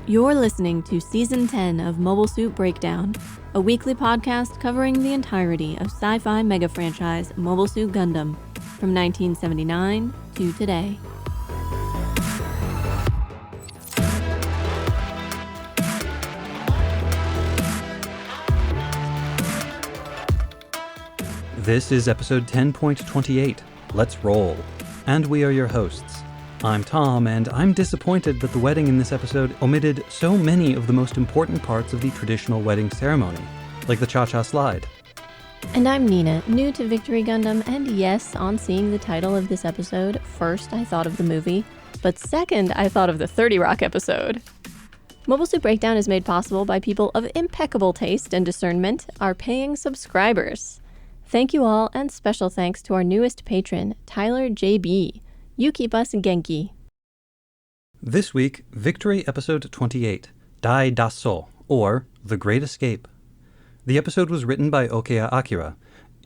You're listening to Season 10 of Mobile Suit Breakdown, a weekly podcast covering the entirety of sci-fi mega franchise Mobile Suit Gundam from 1979 to today. This is episode 10.28, Let's Roll, and we are your hosts. I'm Tom, and I'm disappointed that the wedding in this episode omitted so many of the most important parts of the traditional wedding ceremony, like the cha-cha slide. And I'm Nina, new to Victory Gundam, and yes, on seeing the title of this episode, first I thought of the movie, but second I thought of the 30 Rock episode. Mobile Suit Breakdown is made possible by people of impeccable taste and discernment, our paying subscribers. Thank you all, and special thanks to our newest patron, Tyler JB. You keep us Genki. This week, Victory Episode 28, Dai Dasso, or The Great Escape. The episode was written by Okeya Akira.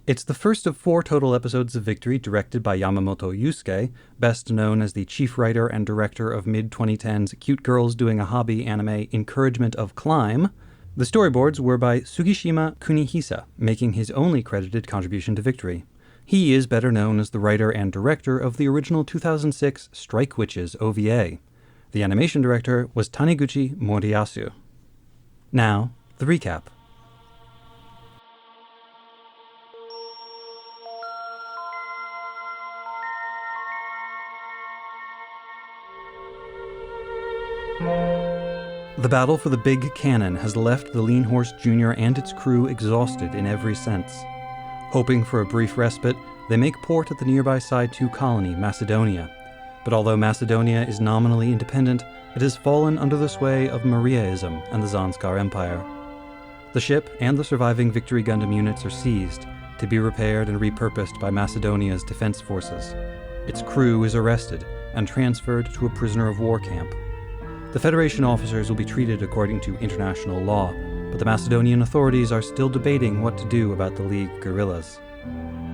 It's the first of 4 total episodes of Victory directed by Yamamoto Yusuke, best known as the chief writer and director of mid-2010's Cute Girls Doing a Hobby anime Encouragement of Climb. The storyboards were by Sugishima Kunihisa, making his only credited contribution to Victory. He is better known as the writer and director of the original 2006 Strike Witches OVA. The animation director was Taniguchi Moriyasu. Now, the recap. The battle for the big cannon has left the Lean Horse Jr. and its crew exhausted in every sense. Hoping for a brief respite, they make port at the nearby Side 2 colony, Macedonia. But although Macedonia is nominally independent, it has fallen under the sway of Mariaism and the Zanskar Empire. The ship and the surviving Victory Gundam units are seized, to be repaired and repurposed by Macedonia's defense forces. Its crew is arrested and transferred to a prisoner of war camp. The Federation officers will be treated according to international law, but the Macedonian authorities are still debating what to do about the League guerrillas.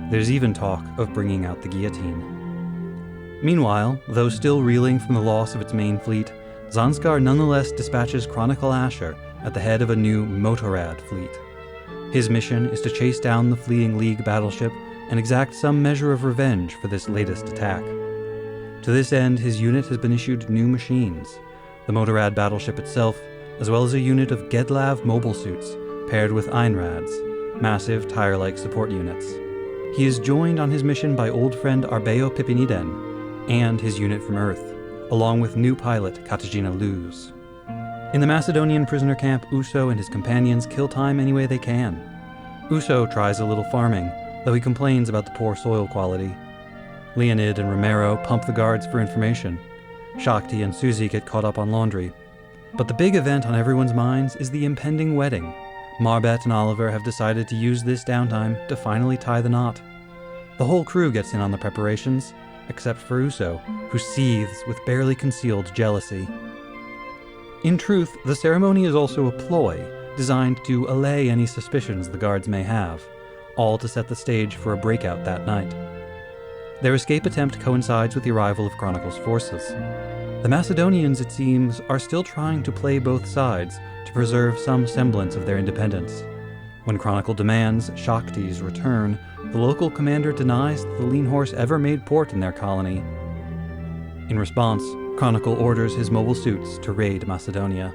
There's even talk of bringing out the guillotine. Meanwhile, though still reeling from the loss of its main fleet, Zanskar nonetheless dispatches Chronicle Asher at the head of a new Motorrad fleet. His mission is to chase down the fleeing League battleship and exact some measure of revenge for this latest attack. To this end, his unit has been issued new machines. The Motorrad battleship itself, as well as a unit of Gedlav mobile suits paired with Einrads, massive tire-like support units. He is joined on his mission by old friend Arbeo Pipiniden and his unit from Earth, along with new pilot Katarzyna Luz. In the Macedonian prisoner camp, Uso and his companions kill time any way they can. Uso tries a little farming, though he complains about the poor soil quality. Leonid and Romero pump the guards for information. Shakti and Suzy get caught up on laundry. But the big event on everyone's minds is the impending wedding. Marbet and Oliver have decided to use this downtime to finally tie the knot. The whole crew gets in on the preparations, except for Uso, who seethes with barely concealed jealousy. In truth, the ceremony is also a ploy, designed to allay any suspicions the guards may have, all to set the stage for a breakout that night. Their escape attempt coincides with the arrival of Chronicle's forces. The Macedonians, it seems, are still trying to play both sides to preserve some semblance of their independence. When Chronicle demands Shakti's return, the local commander denies that the Lean Horse ever made port in their colony. In response, Chronicle orders his mobile suits to raid Macedonia.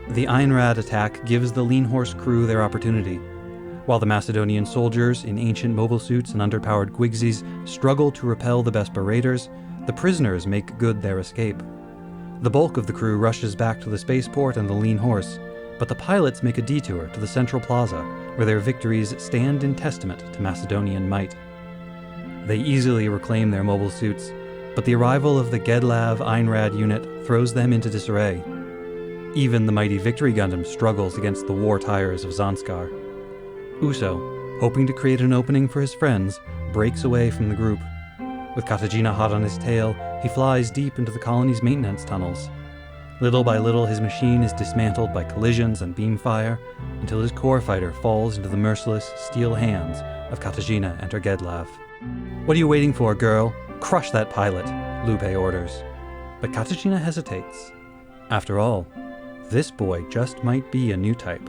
The Einrad attack gives the Lean Horse crew their opportunity. While the Macedonian soldiers in ancient mobile suits and underpowered Gwigsies struggle to repel the Vespa raiders, the prisoners make good their escape. The bulk of the crew rushes back to the spaceport and the Lean Horse, but the pilots make a detour to the Central Plaza, where their victories stand in testament to Macedonian might. They easily reclaim their mobile suits, but the arrival of the Gedlav Einrad unit throws them into disarray. Even the mighty Victory Gundam struggles against the war tires of Zanskar. Uso, hoping to create an opening for his friends, breaks away from the group. With Katarzyna hot on his tail, he flies deep into the colony's maintenance tunnels. Little by little, his machine is dismantled by collisions and beam fire, until his core fighter falls into the merciless steel hands of Katarzyna and her Gedlav. "What are you waiting for, girl? Crush that pilot," Lupe orders. But Katarzyna hesitates. After all, this boy just might be a new type.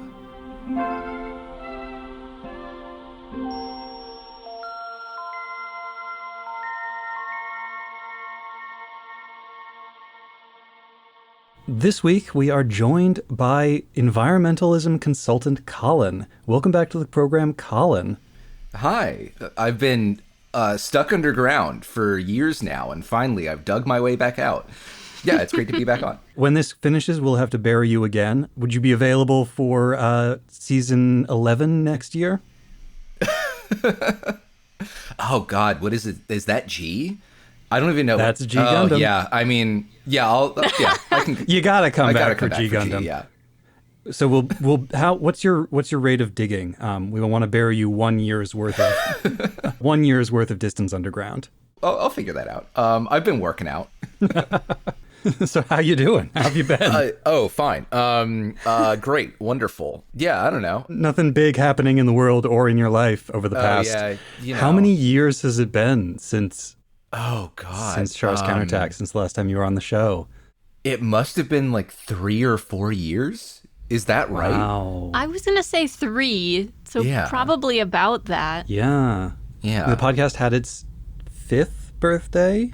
This week, we are joined by environmentalism consultant Colin. Welcome back to the program, Colin. Hi. I've been stuck underground for years now, and finally I've dug my way back out. Yeah, it's great to be back on. When this finishes, we'll have to bury you again. Would you be available for season 11 next year? Oh, God, what is it? Is that G? I don't even know. That's G Gundam. Yeah, I mean, yeah, I can. You gotta come back for back G for Gundam. yeah. So what's your rate of digging? We will want to bury you 1 year's worth of 1 year's worth of distance underground. I'll figure that out. I've been working out. So how you doing? How have you been? Fine. Great, wonderful. Yeah, I don't know. Nothing big happening in the world or in your life over the past. Yeah, you know. How many years has it been since? Oh God, since Char's Counterattack, since the last time you were on the show. It must have been like 3 or 4 years. Is that right? Wow. I was going to say 3, so Yeah. probably about that. Yeah. Yeah. The podcast had its 5th birthday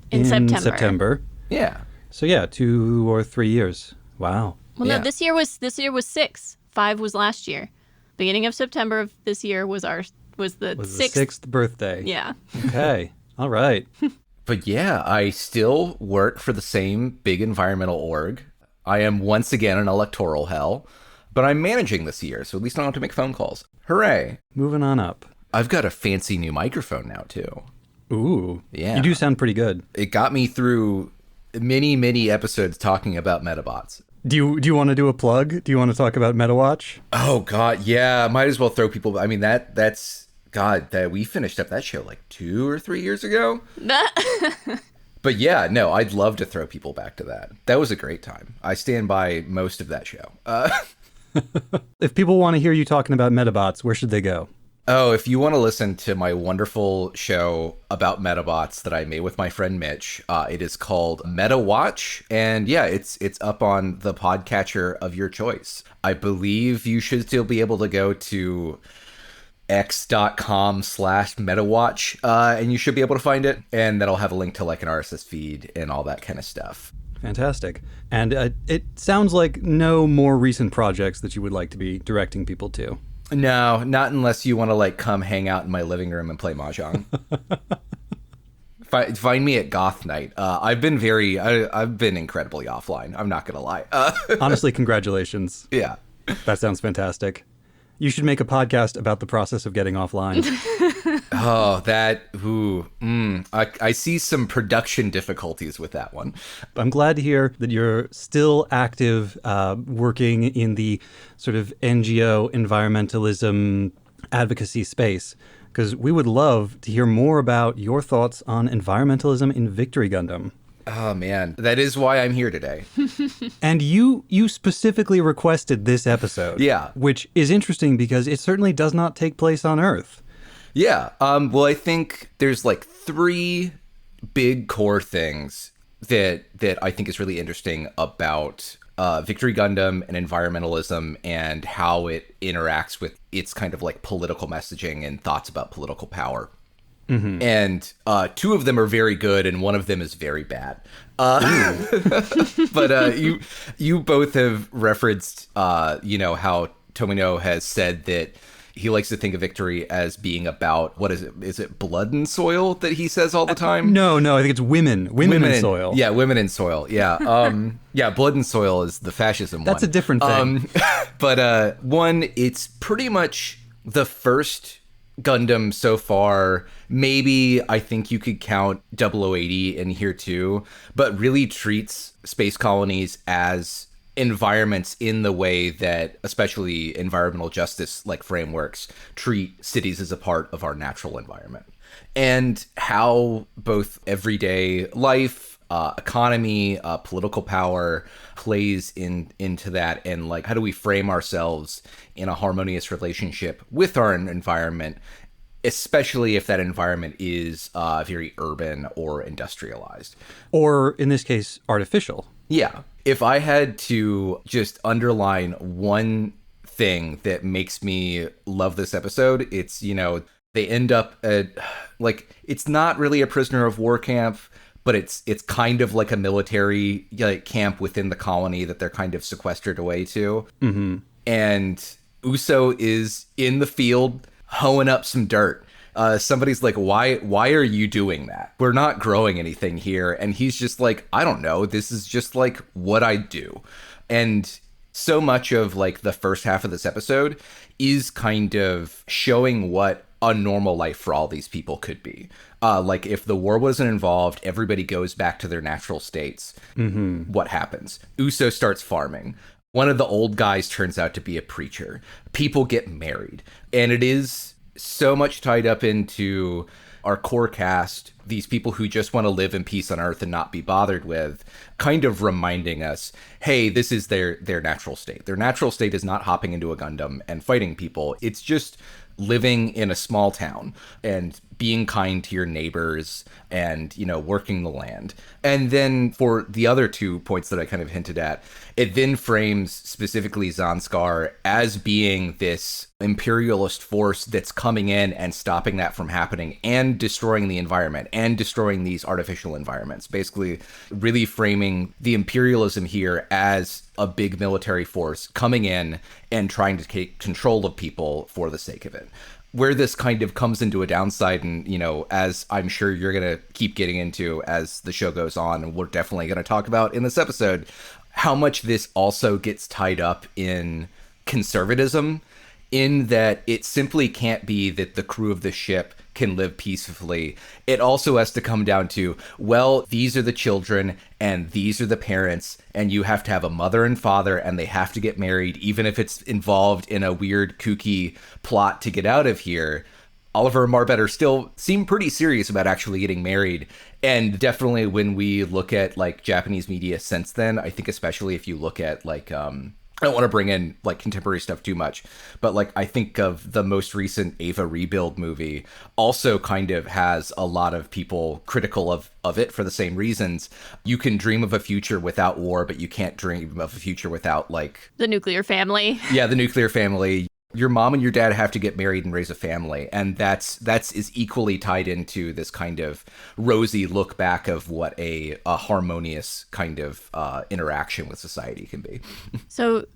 In September. Yeah. So yeah, 2 or 3 years. Wow. Well, Yeah. no, this year was 6. 5 was last year. Beginning of September of this year was the The 6th. 6th birthday. Yeah. Okay. All right. But yeah, I still work for the same big environmental org. I am once again in electoral hell, but I'm managing this year, so at least I don't have to make phone calls. Hooray. Moving on up. I've got a fancy new microphone now, too. Ooh. Yeah. You do sound pretty good. It got me through many episodes talking about Metabots. Do you want to do a plug? Do you want to talk about MetaWatch? Oh, God, yeah. Might as well throw people... I mean, that's... God, that we finished up that show like 2 or 3 years ago. But yeah, no, I'd love to throw people back to that. That was a great time. I stand by most of that show. If people want to hear you talking about Metabots, where should they go? Oh, if you want to listen to my wonderful show about Metabots that I made with my friend Mitch, it is called Meta Watch. And yeah, it's up on the podcatcher of your choice. I believe you should still be able to go to x.com/metawatch, and you should be able to find it. And that'll have a link to like an RSS feed and all that kind of stuff. Fantastic. And it sounds like no more recent projects that you would like to be directing people to. No, not unless you want to like come hang out in my living room and play Mahjong. Find me at Goth Night. I've been incredibly offline. I'm not going to lie. Honestly, congratulations. Yeah. That sounds fantastic. You should make a podcast about the process of getting offline. Oh, I see some production difficulties with that one. I'm glad to hear that you're still active, working in the sort of NGO environmentalism advocacy space, because we would love to hear more about your thoughts on environmentalism in Victory Gundam. Oh, man. That is why I'm here today. And you specifically requested this episode. Yeah. Which is interesting because it certainly does not take place on Earth. Yeah. Well, I think there's like 3 big core things that I think is really interesting about Victory Gundam and environmentalism and how it interacts with its kind of like political messaging and thoughts about political power. Mm-hmm. And 2 of them are very good, and 1 of them is very bad. But you both have referenced, how Tomino has said that he likes to think of Victory as being about, what is it? Is it blood and soil that he says all the time? No, I think it's women and soil. Yeah, women and soil. Yeah. Yeah, blood and soil is the fascism That's one. a different thing. But one, it's pretty much the first Gundam so far. Maybe I think you could count 0080 in here too, but really treats space colonies as environments in the way that especially environmental justice like frameworks treat cities as a part of our natural environment, and how both everyday life, economy, political power plays into that, and like how do we frame ourselves in a harmonious relationship with our environment, especially if that environment is very urban or industrialized. Or in this case, artificial. Yeah. If I had to just underline one thing that makes me love this episode, it's, they end up at, like, it's not really a prisoner of war camp, but it's kind of like a military camp within the colony that they're kind of sequestered away to. Mm-hmm. And Uso is in the field hoeing up some dirt. Somebody's like, why are you doing that? We're not growing anything here. And he's just like, I don't know. This is just like what I do. And so much of like the first half of this episode is kind of showing what a normal life for all these people could be. Like if the war wasn't involved, everybody goes back to their natural states. Mm-hmm. What happens? Uso starts farming. One of the old guys turns out to be a preacher. People get married. And it is so much tied up into our core cast, these people who just want to live in peace on Earth and not be bothered with, kind of reminding us, hey, this is their natural state. Their natural state is not hopping into a Gundam and fighting people. It's just living in a small town and being kind to your neighbors and, working the land. And then for the other 2 points that I kind of hinted at, it then frames specifically Zanskar as being this imperialist force that's coming in and stopping that from happening and destroying the environment and destroying these artificial environments. Basically, really framing the imperialism here as a big military force coming in and trying to take control of people for the sake of it. Where this kind of comes into a downside, and, as I'm sure you're going to keep getting into as the show goes on, and we're definitely going to talk about in this episode, how much this also gets tied up in conservatism, in that it simply can't be that the crew of the ship can live peacefully. It also has to come down to, well, these are the children and these are the parents, and you have to have a mother and father, and they have to get married, even if it's involved in a weird, kooky plot to get out of here. Oliver and Marbet still seem pretty serious about actually getting married. And definitely when we look at like Japanese media since then, I think especially if you look at like, I don't want to bring in like contemporary stuff too much, but like I think of the most recent Ava Rebuild movie also kind of has a lot of people critical of it for the same reasons. You can dream of a future without war, but you can't dream of a future without like The nuclear family. Yeah, the nuclear family. Your mom and your dad have to get married and raise a family, and that's is equally tied into this kind of rosy look back of what a harmonious kind of interaction with society can be. So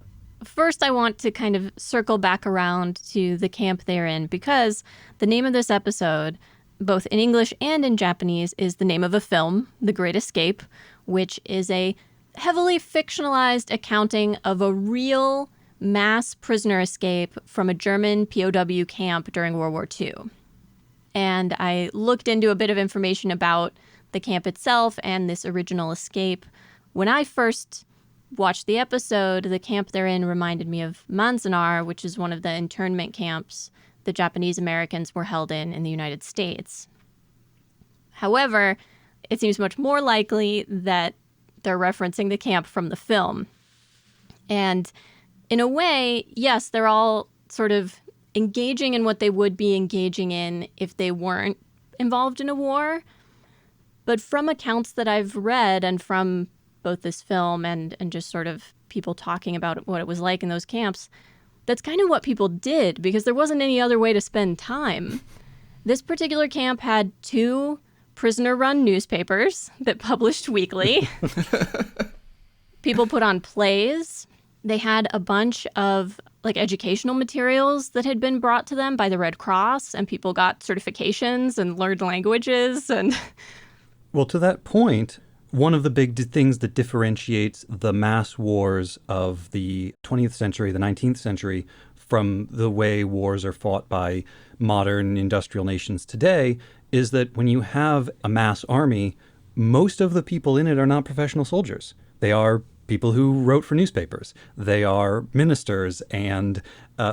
first I want to kind of circle back around to the camp they're in, because the name of this episode, both in English and in Japanese, is the name of a film, The Great Escape, which is a heavily fictionalized accounting of a real mass prisoner escape from a German POW camp during World War II. And I looked into a bit of information about the camp itself and this original escape. When I first watched the episode, the camp they're in reminded me of Manzanar, which is one of the internment camps the Japanese Americans were held in the United States. However, it seems much more likely that they're referencing the camp from the film. And in a way, yes, they're all sort of engaging in what they would be engaging in if they weren't involved in a war. But from accounts that I've read and from both this film and just sort of people talking about what it was like in those camps, that's kind of what people did because there wasn't any other way to spend time. This particular camp had 2 prisoner-run newspapers that published weekly. People put on plays. They had a bunch of like educational materials that had been brought to them by the Red Cross, and people got certifications and learned languages. And well, to that point, one of the big things that differentiates the mass wars of the 20th century, the 19th century, from the way wars are fought by modern industrial nations today is that when you have a mass army, most of the people in it are not professional soldiers. They are people who wrote for newspapers. They are ministers and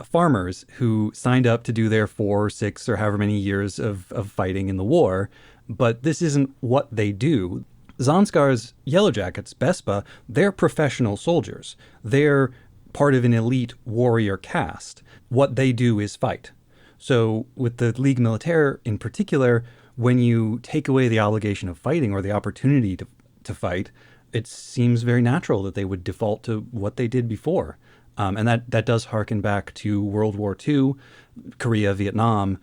farmers who signed up to do their 4, 6, or however many years of fighting in the war. But this isn't what they do. Zanskar's Yellow Jackets, Bespa, they're professional soldiers. They're part of an elite warrior caste. What they do is fight. So with the Ligue Militaire in particular, when you take away the obligation of fighting or the opportunity to fight, it seems very natural that they would default to what they did before. And that does harken back to World War II, Korea, Vietnam.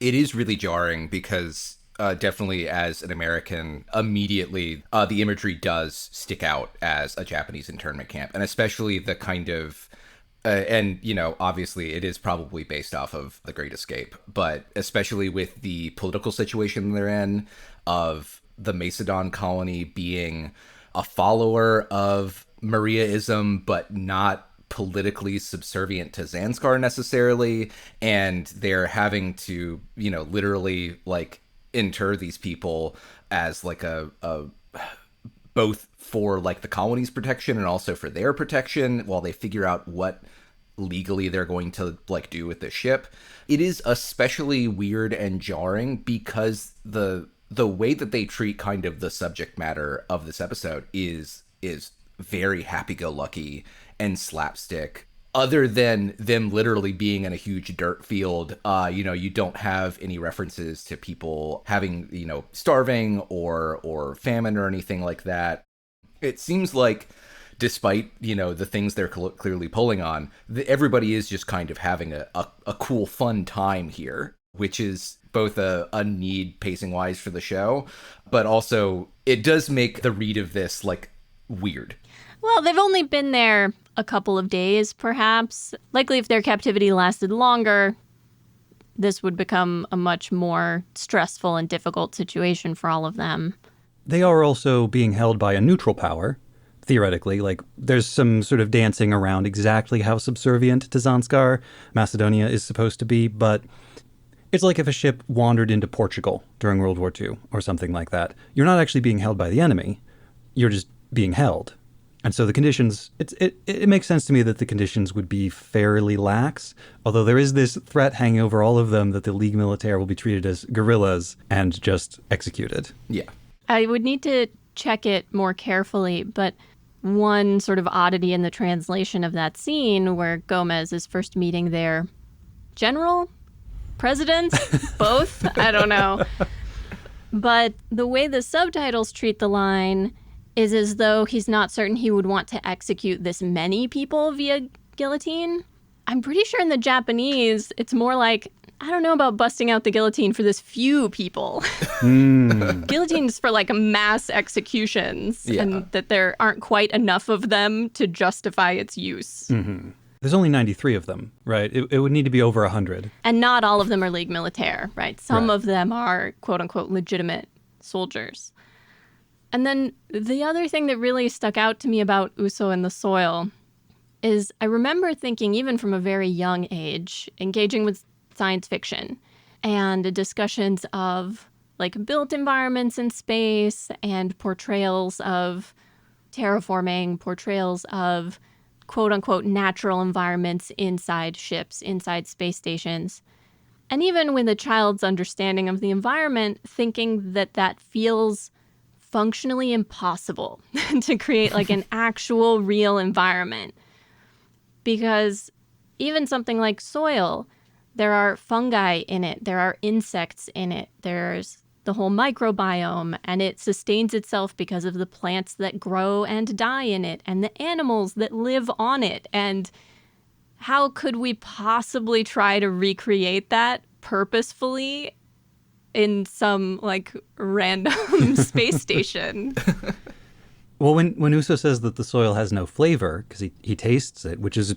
It is really jarring because definitely as an American, immediately the imagery does stick out as a Japanese internment camp. And especially the kind of, and, you know, obviously it is probably based off of The Great Escape, but especially with the political situation they're in, of the Macedon colony being a follower of Mariaism, but not politically subservient to Zanskar necessarily, and they're having to, you know, literally like inter these people as like a both for like the colony's protection and also for their protection while they figure out what legally they're going to like do with the ship. It is especially weird and jarring because the way that they treat kind of the subject matter of this episode is very happy-go-lucky and slapstick. Other than them literally being in a huge dirt field, you know, you don't have any references to people having, you know, starving or famine or anything like that. It seems like, despite, you know, the things they're clearly pulling on, everybody is just kind of having a cool, fun time here, which is both a need pacing-wise for the show, but also it does make the read of this, like, weird. Well, they've only been there a couple of days, perhaps. Likely, if their captivity lasted longer, this would become a much more stressful and difficult situation for all of them. They are also being held by a neutral power, theoretically. Like, there's some sort of dancing around exactly how subservient to Zanskar Macedonia is supposed to be, but it's like if a ship wandered into Portugal during World War II or something like that. You're not actually being held by the enemy. You're just being held. And so the conditions, it makes sense to me that the conditions would be fairly lax, although there is this threat hanging over all of them that the Ligue Militaire will be treated as guerrillas and just executed. Yeah. I would need to check it more carefully, but one sort of oddity in the translation of that scene where Gomez is first meeting their general, president, both, I don't know. But the way the subtitles treat the line is as though he's not certain he would want to execute this many people via guillotine. I'm pretty sure in the Japanese, it's more like, I don't know about busting out the guillotine for this few people. Guillotines for like mass executions, and that there aren't quite enough of them to justify its use. Mm-hmm. There's only 93 of them, right? It would need to be over 100. And not all of them are Ligue Militaire, right? Some of them are quote unquote legitimate soldiers. And then the other thing that really stuck out to me about Uso and the Soil is I remember thinking, even from a very young age, engaging with science fiction and discussions of like built environments in space and portrayals of terraforming, portrayals of quote unquote natural environments inside ships, inside space stations. And even with a child's understanding of the environment, thinking that that feels functionally impossible to create like an actual real environment. Because even something like soil, there are fungi in it, there are insects in it, there's the whole microbiome, and it sustains itself because of the plants that grow and die in it and the animals that live on it. And how could we possibly try to recreate that purposefully in some like random space station? Well, when Uso says that the soil has no flavor, because he tastes it, which is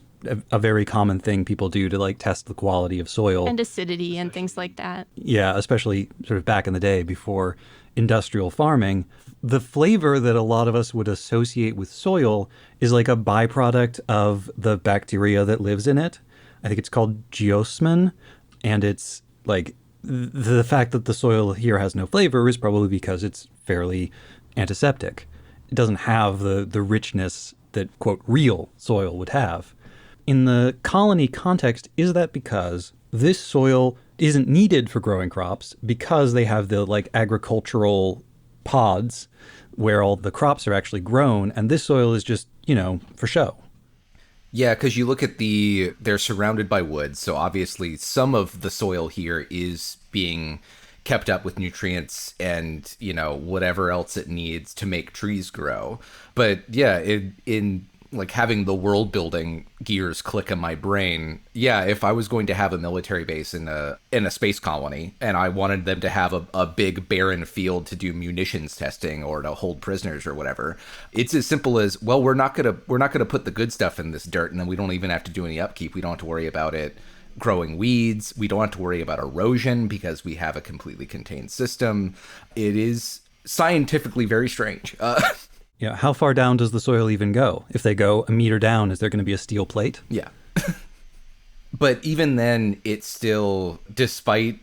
a very common thing people do to like test the quality of soil. And acidity and things like that. Yeah, especially sort of back in the day before industrial farming. The flavor that a lot of us would associate with soil is like a byproduct of the bacteria that lives in it. I think it's called geosmin. And it's like the fact that the soil here has no flavor is probably because it's fairly antiseptic. It doesn't have the richness that, quote, real soil would have. In the colony context, is that because this soil isn't needed for growing crops because they have the, like, agricultural pods where all the crops are actually grown, and this soil is just, you know, for show? Yeah, because you look at they're surrounded by woods, so obviously some of the soil here is being kept up with nutrients and, whatever else it needs to make trees grow. But yeah, in like having the world building gears click in my brain. Yeah, if I was going to have a military base in a space colony and I wanted them to have a big barren field to do munitions testing or to hold prisoners or whatever, it's as simple as, well, we're not gonna put the good stuff in this dirt, and then we don't even have to do any upkeep. We don't have to worry about it growing weeds. We don't have to worry about erosion because we have a completely contained system. It is scientifically very strange. Yeah, how far down does the soil even go? If they go a meter down, is there going to be a steel plate? Yeah. But even then, it's still, despite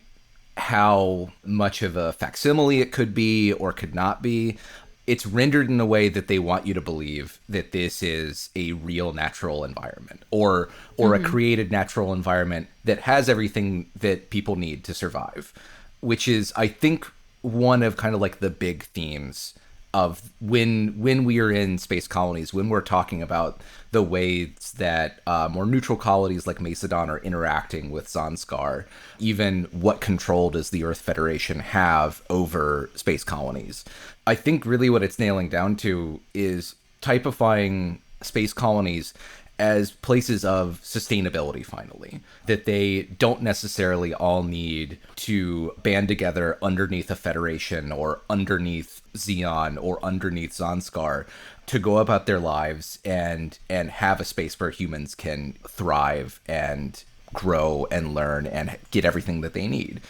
how much of a facsimile it could be or could not be, it's rendered in a way that they want you to believe that this is a real natural environment or a created natural environment that has everything that people need to survive, which is, I think, one of kind of like the big themes of when we are in space colonies, when we're talking about the ways that more neutral colonies like Macedon are interacting with Zanskar, even what control does the Earth Federation have over space colonies. I think really what it's nailing down to is typifying space colonies as places of sustainability, finally, that they don't necessarily all need to band together underneath a federation or underneath Xeon or underneath Zanskar to go about their lives and have a space where humans can thrive and grow and learn and get everything that they need.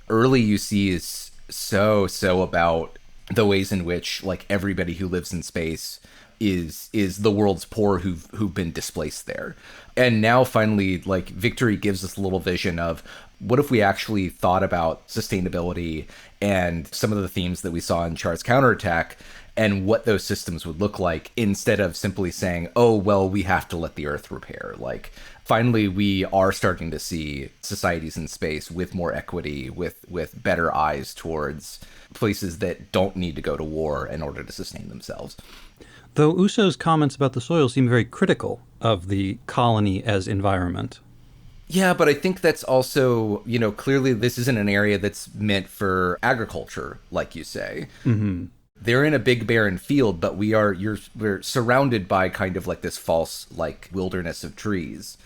Early UC is so about the ways in which, like, everybody who lives in space is the world's poor who've been displaced there. And now finally, like, Victory gives us a little vision of what if we actually thought about sustainability and some of the themes that we saw in Char's Counterattack and what those systems would look like, instead of simply saying, oh, well, we have to let the Earth repair. Like, finally, we are starting to see societies in space with more equity, with better eyes towards places that don't need to go to war in order to sustain themselves. Though Uso's comments about the soil seem very critical of the colony as environment. Yeah, but I think that's also, clearly this isn't an area that's meant for agriculture, like you say. Mm-hmm. They're in a big barren field, but we're surrounded by kind of like this false, like, wilderness of trees.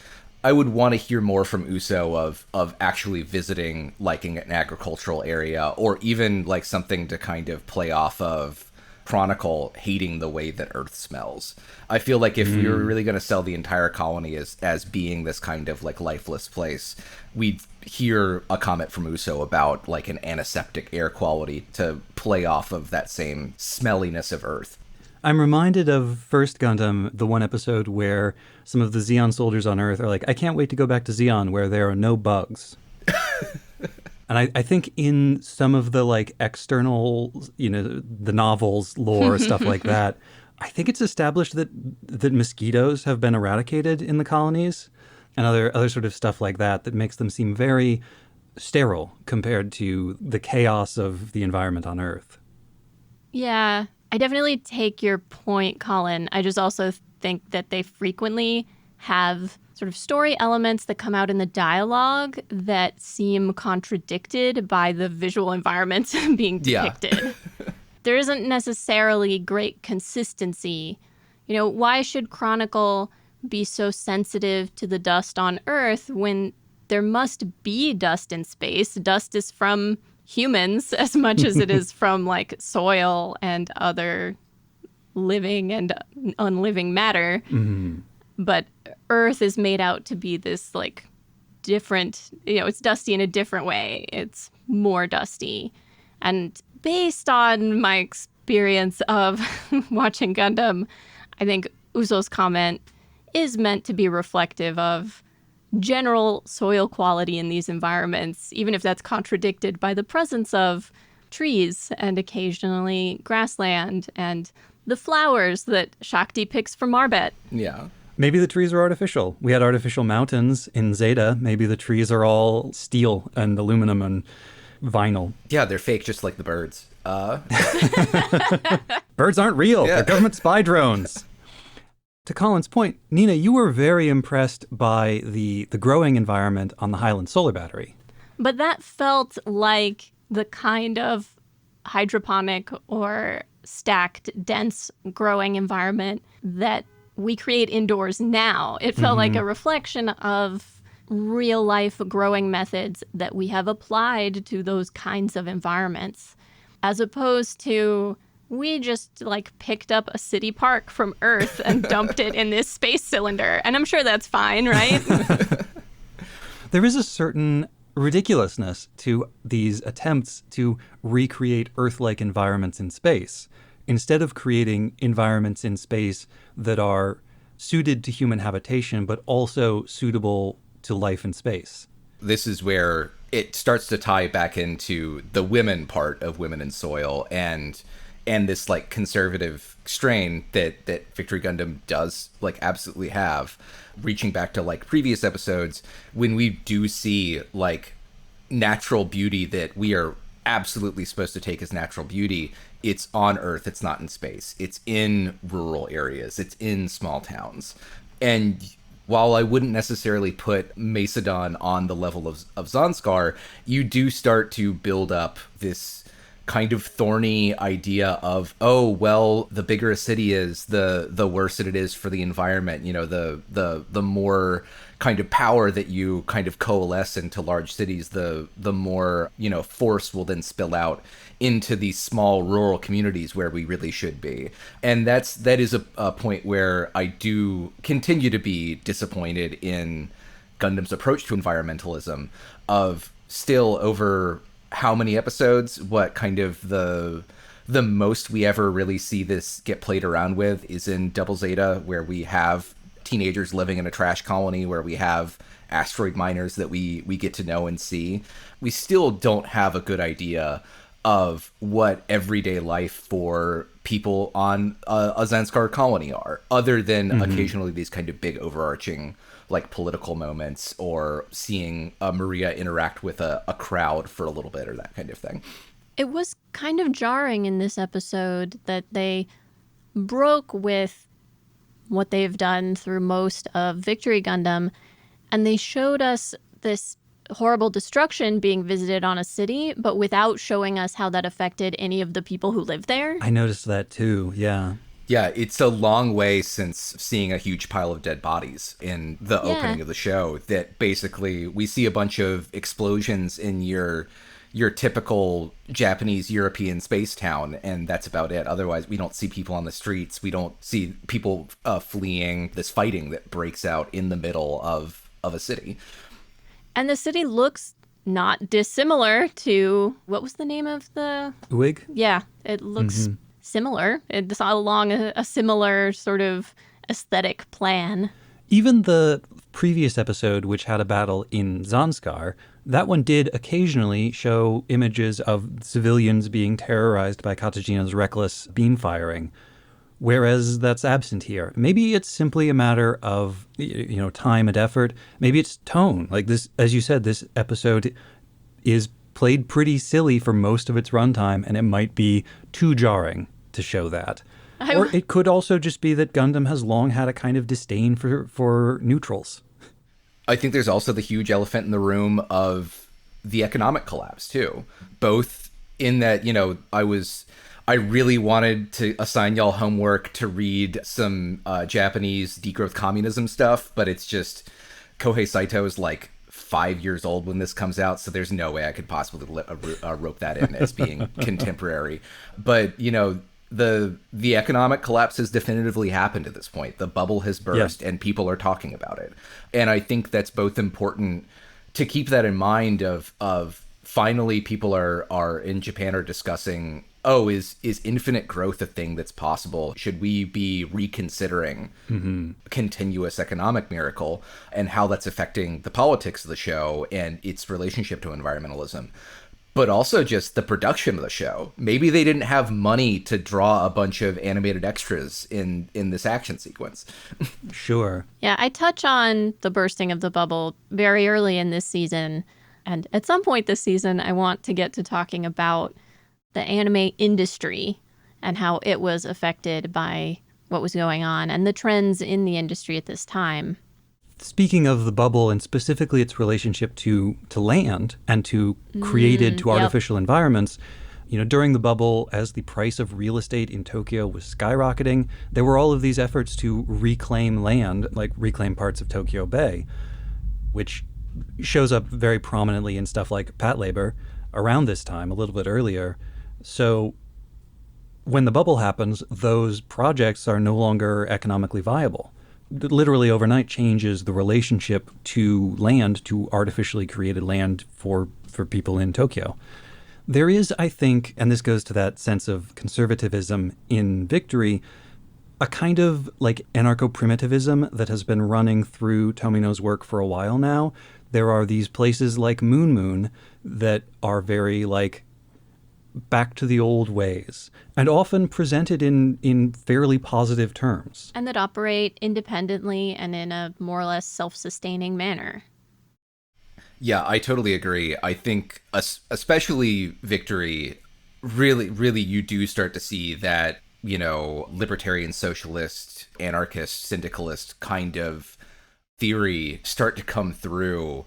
I would want to hear more from Uso of actually visiting, like, an agricultural area, or even like something to kind of play off of Chronicle hating the way that Earth smells. I feel like if we were really going to sell the entire colony as being this kind of like lifeless place, we'd hear a comment from Uso about like an antiseptic air quality to play off of that same smelliness of Earth. I'm reminded of First Gundam, the one episode where some of the Xeon soldiers on Earth are like, I can't wait to go back to Xeon where there are no bugs. And I think in some of the like external, the novels, lore, stuff like that, I think it's established that mosquitoes have been eradicated in the colonies and other sort of stuff like that makes them seem very sterile compared to the chaos of the environment on Earth. Yeah, I definitely take your point, Colin. I just also think that they frequently have sort of story elements that come out in the dialogue that seem contradicted by the visual environments being depicted. Yeah. There isn't necessarily great consistency. Why should Chronicle be so sensitive to the dust on Earth when there must be dust in space? Dust is from humans as much as it is from like soil and other living and unliving matter. Mm-hmm. But Earth is made out to be this like different, it's dusty in a different way. It's more dusty. And based on my experience of watching Gundam, I think Uso's comment is meant to be reflective of general soil quality in these environments, even if that's contradicted by the presence of trees and occasionally grassland and the flowers that Shakti picks from Marbet. Yeah. Maybe the trees are artificial. We had artificial mountains in Zeta. Maybe the trees are all steel and aluminum and vinyl. Yeah, they're fake, just like the birds. Birds aren't real. Yeah. They're government spy drones. To Colin's point, Nina, you were very impressed by the growing environment on the Highland solar battery. But that felt like the kind of hydroponic or stacked, dense growing environment that we create indoors now. It felt like a reflection of real life growing methods that we have applied to those kinds of environments, as opposed to we just like picked up a city park from Earth and dumped it in this space cylinder. And I'm sure that's fine, right? There is a certain ridiculousness to these attempts to recreate Earth-like environments in space. Instead of creating environments in space that are suited to human habitation, but also suitable to life in space. This is where it starts to tie back into the women part of Women in Soil and this like conservative strain that Victory Gundam does like absolutely have, reaching back to like previous episodes when we do see like natural beauty that we are absolutely supposed to take as natural beauty. It's on Earth, it's not in space. It's in rural areas, it's in small towns. And while I wouldn't necessarily put Macedon on the level of Zanskar, you do start to build up this kind of thorny idea of, oh, well, the bigger a city is, the worse it is for the environment. You know, the more kind of power that you kind of coalesce into large cities, the more, you know, force will then spill out into these small rural communities where we really should be. And that is a point where I do continue to be disappointed in Gundam's approach to environmentalism, of still over how many episodes, what kind of the most we ever really see this get played around with is in Double Zeta, where we have teenagers living in a trash colony, where we have asteroid miners that we get to know and see. We still don't have a good idea of what everyday life for people on a Zanskar colony are, other than occasionally these kind of big overarching like political moments, or seeing Maria interact with a crowd for a little bit, or that kind of thing. It was kind of jarring in this episode that they broke with what they've done through most of Victory Gundam, and they showed us this horrible destruction being visited on a city, but without showing us how that affected any of the people who live there. I noticed that too, yeah. Yeah, it's a long way since seeing a huge pile of dead bodies in the opening of the show, that basically we see a bunch of explosions in your typical Japanese European space town, and that's about it. Otherwise, we don't see people on the streets. We don't see people fleeing this fighting that breaks out in the middle of a city. And the city looks not dissimilar to, what was the name of the... Uig? Yeah, it looks similar. It's all along a similar sort of aesthetic plan. Even the previous episode, which had a battle in Zanskar, that one did occasionally show images of civilians being terrorized by Katajina's reckless beam firing, whereas that's absent here. Maybe it's simply a matter of, you know, time and effort. Maybe it's tone. Like this, as you said, this episode is played pretty silly for most of its runtime, and it might be too jarring to show that. Or it could also just be that Gundam has long had a kind of disdain for neutrals. I think there's also the huge elephant in the room of the economic collapse, too. Both in that, you know, I really wanted to assign y'all homework to read some Japanese degrowth communism stuff, but it's just Kohei Saito is like 5 years old when this comes out, so there's no way I could possibly rope that in as being contemporary. But, you know, the economic collapse has definitively happened at this point. The bubble has burst, and people are talking about it. And I think that's both important to keep that in mind of finally people are in Japan are discussing, oh, is infinite growth a thing that's possible? Should we be reconsidering continuous economic miracle, and how that's affecting the politics of the show and its relationship to environmentalism? But also just the production of the show. Maybe they didn't have money to draw a bunch of animated extras in this action sequence. Sure. Yeah, I touch on the bursting of the bubble very early in this season. And at some point this season, I want to get to talking about the anime industry and how it was affected by what was going on and the trends in the industry at this time. speaking of the bubble and specifically its relationship to land and to created to artificial environments, during the bubble, as the price of real estate in Tokyo was skyrocketing, there were all of these efforts to reclaim land, like reclaim parts of Tokyo Bay, which shows up very prominently in stuff like Pat Labor around this time, a little bit earlier. So when the bubble happens, those projects are no longer economically viable. It literally overnight changes the relationship to land, to artificially created land for people in Tokyo. There is, I think, and this goes to that sense of conservatism in Victory, a kind of like anarcho-primitivism that has been running through Tomino's work for a while now. There are these places like Moon Moon that are very like back to the old ways and often presented in fairly positive terms. And that operate independently and in a more or less self-sustaining manner. Yeah, I totally agree. I think especially Victory, really you do start to see that, libertarian, socialist, anarchist, syndicalist kind of theory start to come through,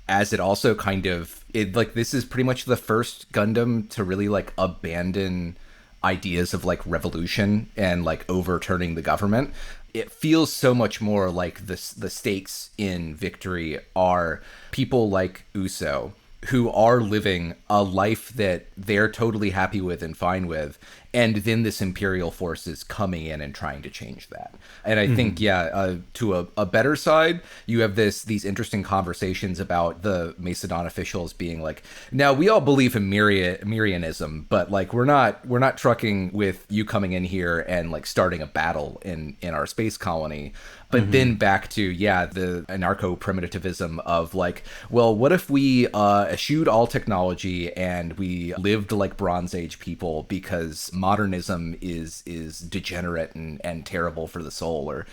as it also this is pretty much the first Gundam to really like abandon ideas of like revolution and like overturning the government. It feels so much more like the stakes in Victory are people like Uso, who are living a life that they're totally happy with and fine with, and then this imperial force is coming in and trying to change that. And I think, to a better side, you have these interesting conversations about the Macedon officials being like, now we all believe in Mirianism, but like we're not trucking with you coming in here and like starting a battle in our space colony. But then back to, the anarcho-primitivism of like, well, what if we eschewed all technology and we lived like Bronze Age people because modernism is degenerate and terrible for the soul, or,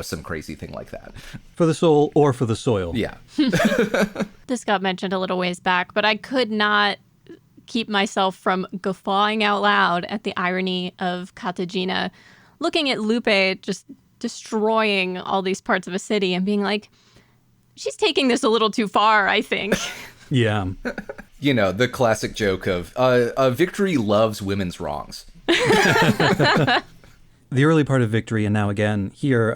some crazy thing like that. For the soul or for the soil. Yeah. This got mentioned a little ways back, but I could not keep myself from guffawing out loud at the irony of Katagina looking at Lupe just destroying all these parts of a city and being like, she's taking this a little too far, I think. Yeah. The classic joke of Victory loves women's wrongs. The early part of Victory, and now again here,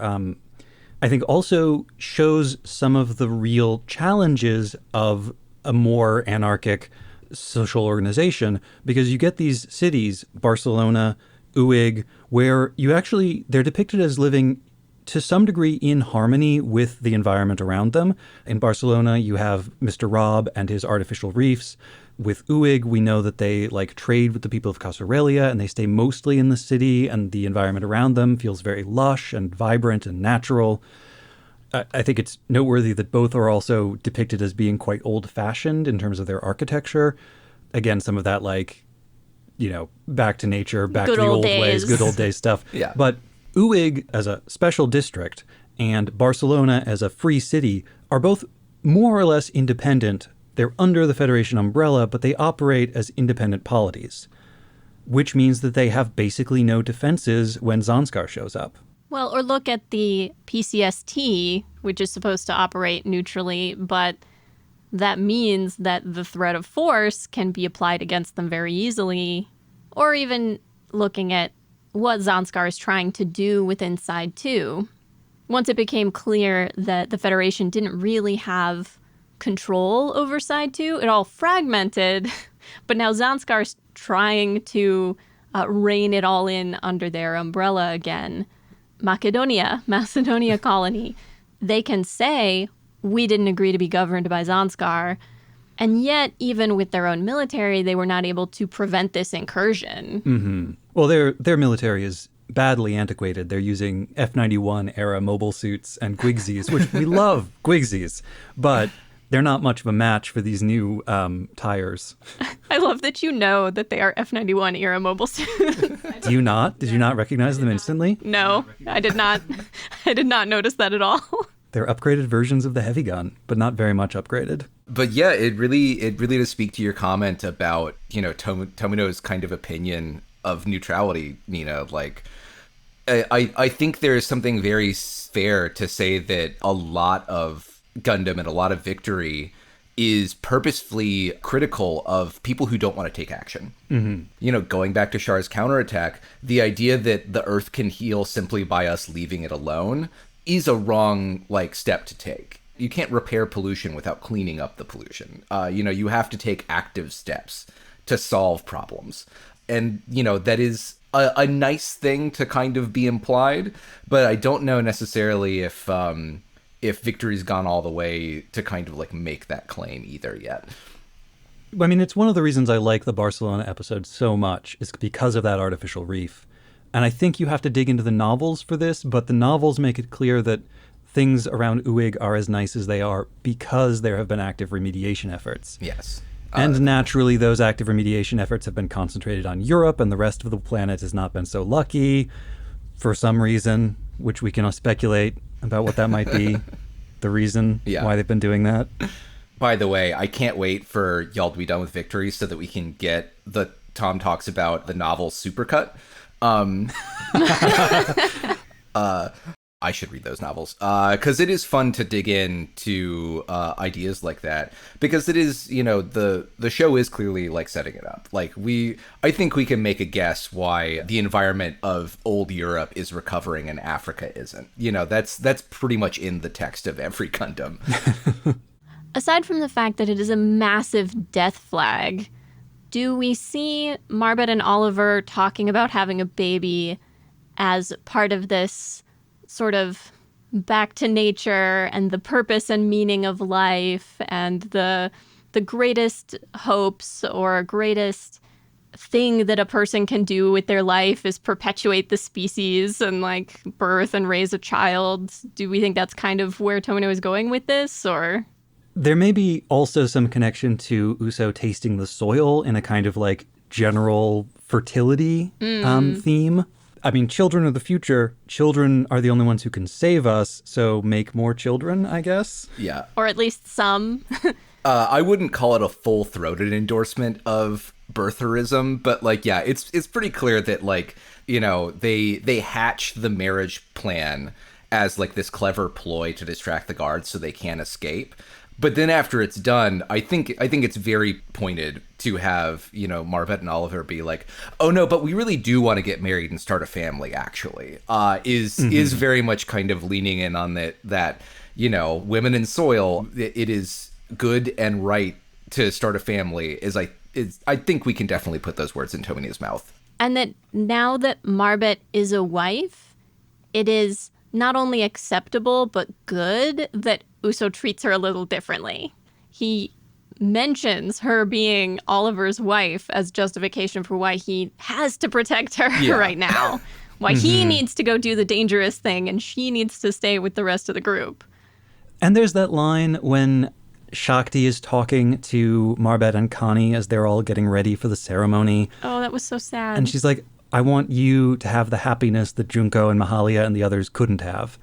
I think also shows some of the real challenges of a more anarchic social organization, because you get these cities, Barcelona, Uig, where they're depicted as living to some degree in harmony with the environment around them. In Barcelona, you have Mr. Rob and his artificial reefs. With Uig, we know that they like trade with the people of Casarelia and they stay mostly in the city, and the environment around them feels very lush and vibrant and natural. I think it's noteworthy that both are also depicted as being quite old-fashioned in terms of their architecture. Again, some of that like, back to nature, back to the old ways, good old days stuff. Yeah. But Uig as a special district and Barcelona as a free city are both more or less independent. They're under the Federation umbrella, but they operate as independent polities, which means that they have basically no defenses when Zanskar shows up. Well, or look at the PCST, which is supposed to operate neutrally, but that means that the threat of force can be applied against them very easily. Or even looking at what Zanskar is trying to do within Side 2. Once it became clear that the Federation didn't really have control over Side 2, it all fragmented, but now Zanskar's trying to rein it all in under their umbrella again. Macedonia colony, they can say, we didn't agree to be governed by Zanskar, and yet, even with their own military, they were not able to prevent this incursion. Mm-hmm. Well, their military is badly antiquated. They're using F-91 era mobile suits and Gwigsies, which we love Gwigsies, but they're not much of a match for these new tires. I love that you know that they are F-91 era mobile suits. Do you not? Did you not recognize them instantly? No, I did not. I did not notice that at all. They're upgraded versions of the heavy gun, but not very much upgraded. But yeah, it really does speak to your comment about, Tomino's kind of opinion of neutrality, like, I think there is something very fair to say that a lot of Gundam and a lot of Victory is purposefully critical of people who don't want to take action. You know, going back to Char's counterattack, the idea that the Earth can heal simply by us leaving it alone is a wrong, like, step to take. You can't repair pollution without cleaning up the pollution. You know, you have to take active steps to solve problems. And, you know, that is a nice thing to kind of be implied, but I don't know necessarily if Victory's gone all the way to kind of like make that claim either yet. I mean, it's one of the reasons I like the Barcelona episode so much is because of that artificial reef. And I think you have to dig into the novels for this, but the novels make it clear that things around Uig are as nice as they are because there have been active remediation efforts. Yes. And naturally, those active remediation efforts have been concentrated on Europe, and the rest of the planet has not been so lucky for some reason, which we can speculate about what that might be, the reason why they've been doing that. By the way, I can't wait for y'all to be done with Victory so that we can get the Tom Talks About the novel supercut. I should read those novels because it is fun to dig into ideas like that, because it is, you know, the show is clearly like setting it up. Like I think we can make a guess why the environment of old Europe is recovering and Africa isn't. You know, that's pretty much in the text of every Gundam. Aside from the fact that it is a massive death flag, do we see Marbet and Oliver talking about having a baby as part of this sort of back to nature and the purpose and meaning of life and the greatest hopes or greatest thing that a person can do with their life is perpetuate the species and like birth and raise a child? Do we think that's kind of where Tomino is going with this, or? There may be also some connection to Uso tasting the soil in a kind of like general fertility theme. I mean, children are the future. Children are the only ones who can save us, so make more children, I guess. Yeah. Or at least some. I wouldn't call it a full-throated endorsement of birtherism, but like, yeah, it's pretty clear that, like, you know, they hatch the marriage plan as like this clever ploy to distract the guards so they can't escape. But then after it's done, I think it's very pointed to have, you know, Marbet and Oliver be like, oh no, but we really do want to get married and start a family, actually, is very much kind of leaning in on that, you know, women in soil, it is good and right to start a family. I think we can definitely put those words in Tomino's mouth. And that now that Marbet is a wife, it is not only acceptable, but good that Uso treats her a little differently. He mentions her being Oliver's wife as justification for why he has to protect her right now. Why he needs to go do the dangerous thing and she needs to stay with the rest of the group. And there's that line when Shakti is talking to Marbet and Connie as they're all getting ready for the ceremony. Oh, that was so sad. And she's like, I want you to have the happiness that Junko and Mahalia and the others couldn't have.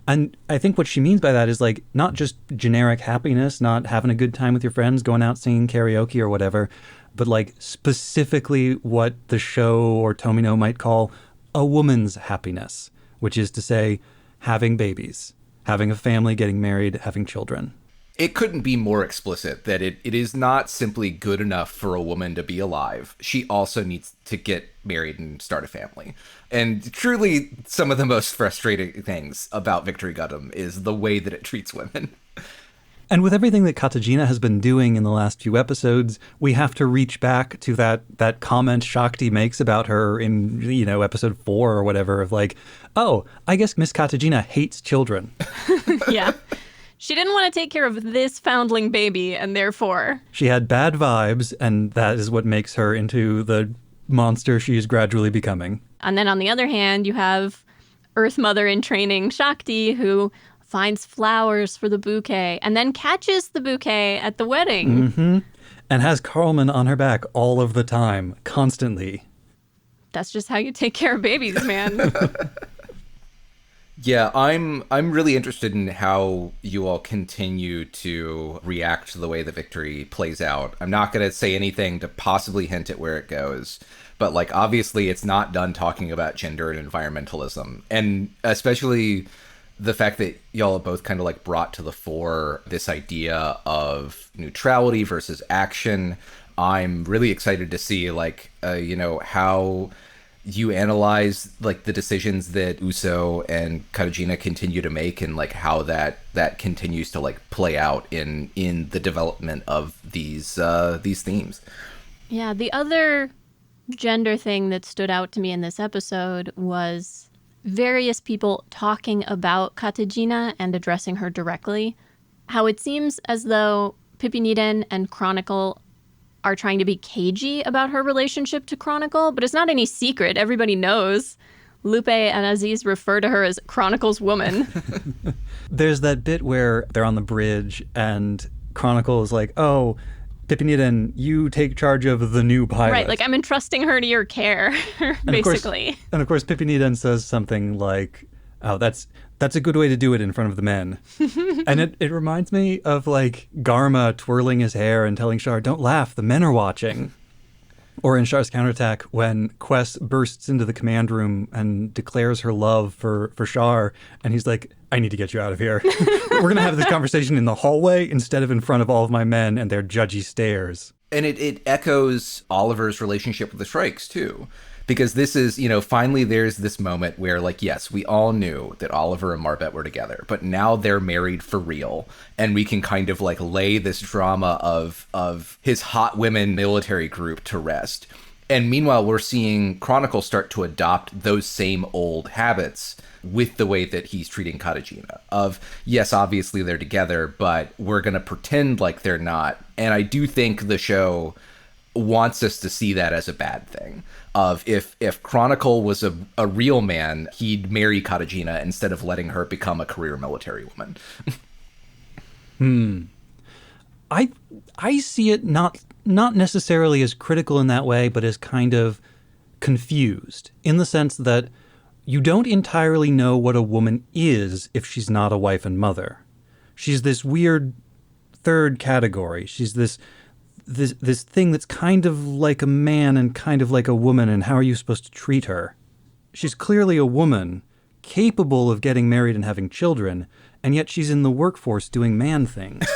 And I think what she means by that is like not just generic happiness, not having a good time with your friends, going out singing karaoke or whatever, but like specifically what the show or Tomino might call a woman's happiness, which is to say having babies, having a family, getting married, having children. It couldn't be more explicit that it is not simply good enough for a woman to be alive. She also needs to get married and start a family. And truly, some of the most frustrating things about Victory Gundam is the way that it treats women. And with everything that Katajina has been doing in the last few episodes, we have to reach back to that comment Shakti makes about her in, you know, episode 4 or whatever of like, oh, I guess Miss Katajina hates children. Yeah. She didn't want to take care of this foundling baby, and therefore... She had bad vibes, and that is what makes her into the monster she is gradually becoming. And then on the other hand, you have Earth Mother in training Shakti, who finds flowers for the bouquet, and then catches the bouquet at the wedding. Mm-hmm. And has Carlman on her back all of the time, constantly. That's just how you take care of babies, man. Yeah, I'm really interested in how you all continue to react to the way the Victory plays out. I'm not going to say anything to possibly hint at where it goes, but like obviously it's not done talking about gender and environmentalism, and especially the fact that y'all have both kind of like brought to the fore this idea of neutrality versus action. I'm really excited to see like how you analyze like the decisions that Uso and Katajina continue to make, and like how that continues to like play out in the development of these themes. Yeah, the other gender thing that stood out to me in this episode was various people talking about Katajina and addressing her directly. How it seems as though Pippiniden and Chronicle are trying to be cagey about her relationship to Chronicle, but it's not any secret. Everybody knows. Lupe and Aziz refer to her as Chronicle's woman. There's that bit where they're on the bridge and Chronicle is like, oh, Pippiniden, you take charge of the new pilot. Right, like I'm entrusting her to your care, basically. And of course, Pippiniden says something like, oh, that's a good way to do it in front of the men. And it reminds me of like Garma twirling his hair and telling Char, don't laugh, the men are watching. Or in Char's counterattack, when Quest bursts into the command room and declares her love for Char, and he's like, I need to get you out of here. We're going to have this conversation in the hallway instead of in front of all of my men and their judgy stares. And it echoes Oliver's relationship with the Shrikes, too. Because this is, finally there's this moment where, like, yes, we all knew that Oliver and Marbet were together, but now they're married for real. And we can kind of, like, lay this drama of his hot women military group to rest. And meanwhile, we're seeing Chronicle start to adopt those same old habits with the way that he's treating Katajina. Of, yes, obviously they're together, but we're going to pretend like they're not. And I do think the show wants us to see that as a bad thing. Of if Chronicle was a real man, he'd marry Katajina instead of letting her become a career military woman. I see it not necessarily as critical in that way, but as kind of confused, in the sense that you don't entirely know what a woman is if she's not a wife and mother. She's this weird third category. She's this thing that's kind of like a man and kind of like a woman, and how are you supposed to treat her? She's clearly a woman, capable of getting married and having children, and yet she's in the workforce doing man things.